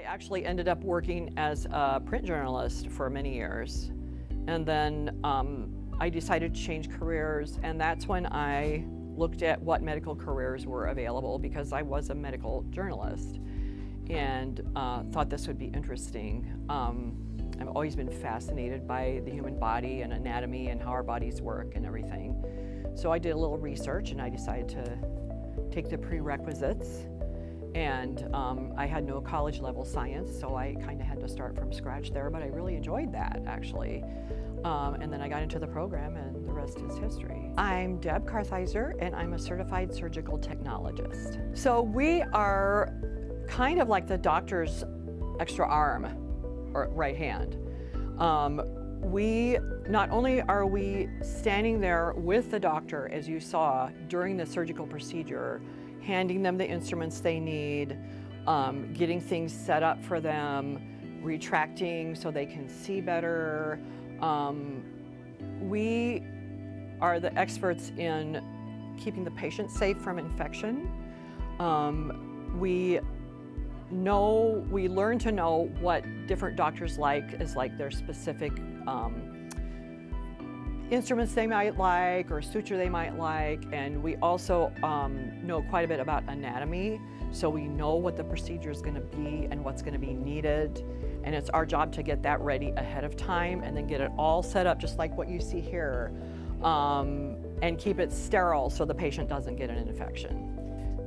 actually ended up working as a print journalist for many years. And then I decided to change careers, and that's when I looked at what medical careers were available because I was a medical journalist and thought this would be interesting. I've always been fascinated by the human body and anatomy and how our bodies work and everything. So I did a little research and I decided to take the prerequisites. And I had no college level science, so I kind of had to start from scratch there, but I really enjoyed that actually. And then I got into the program and the rest is history. I'm Deb Kartheiser and I'm a certified surgical technologist. So we are kind of like the doctor's extra arm or right hand. Not only are we standing there with the doctor, as you saw during the surgical procedure, handing them the instruments they need, getting things set up for them, retracting so they can see better. We are the experts in keeping the patient safe from infection. We learn to know what different doctors like as like their specific instruments they might like or suture they might like, and we also know quite a bit about anatomy, so we know what the procedure is going to be and what's going to be needed, and it's our job to get that ready ahead of time and then get it all set up just like what you see here, and keep it sterile so the patient doesn't get an infection.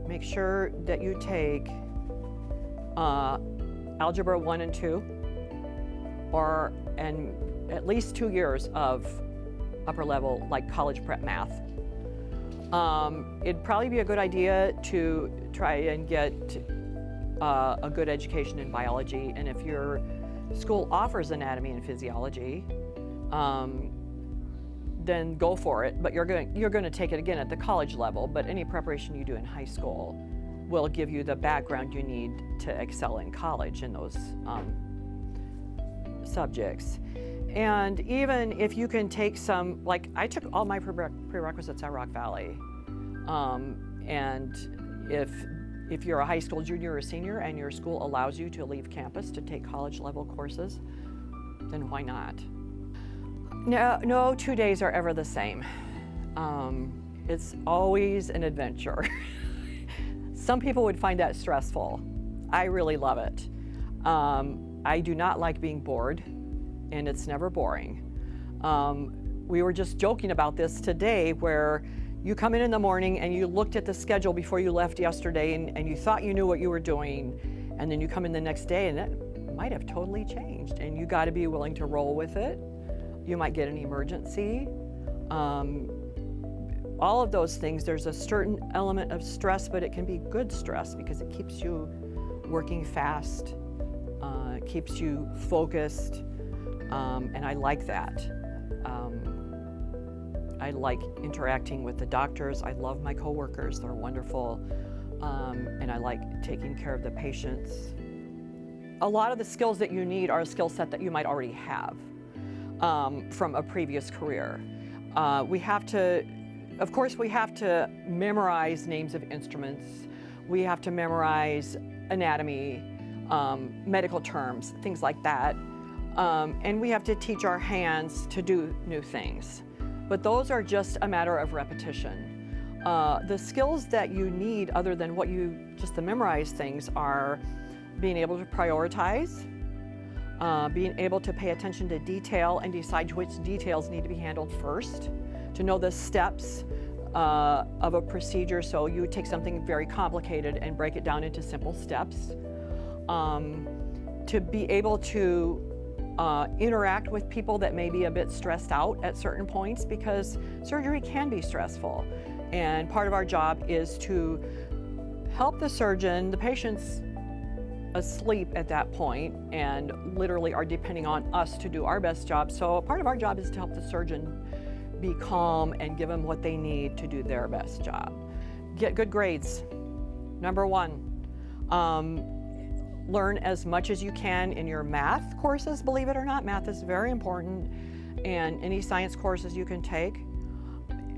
Make sure that you take Algebra 1 and 2 and at least 2 years of upper level, like college prep math. It'd probably be a good idea to try and get a good education in biology, and if your school offers anatomy and physiology, then go for it, but you're going to take it again at the college level, but any preparation you do in high school will give you the background you need to excel in college in those subjects. And even if you can take some, like I took all my prerequisites at Rock Valley, and if you're a high school junior or senior and your school allows you to leave campus to take college level courses, then why not? No 2 days are ever the same. It's always an adventure. Some people would find that stressful. I really love it. I do not like being bored, and it's never boring. We were just joking about this today, where you come in the morning and you looked at the schedule before you left yesterday and you thought you knew what you were doing, and then you come in the next day and that might have totally changed, and you got to be willing to roll with it. You might get an emergency. All of those things, there's a certain element of stress, but it can be good stress because it keeps you working fast, keeps you focused, and I like that. I like interacting with the doctors. I love my coworkers, they're wonderful, and I like taking care of the patients. A lot of the skills that you need are a skill set that you might already have from a previous career. Of course, we have to memorize names of instruments. We have to memorize anatomy, medical terms, things like that. And we have to teach our hands to do new things. But those are just a matter of repetition. The skills that you need, other than just to memorize things, are being able to prioritize, being able to pay attention to detail and decide which details need to be handled first, to know the steps of a procedure, so you take something very complicated and break it down into simple steps, to be able to interact with people that may be a bit stressed out at certain points, because surgery can be stressful, and part of our job is to help the surgeon. The patient's asleep at that point and literally are depending on us to do our best job, so part of our job is to help the surgeon be calm and give them what they need to do their best job. Get good grades. Number one, learn as much as you can in your math courses, believe it or not. Math is very important, and any science courses you can take.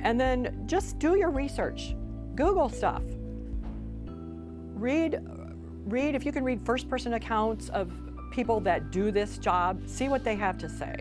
And then just do your research. Google stuff. Read If you can read first-person accounts of people that do this job, see what they have to say.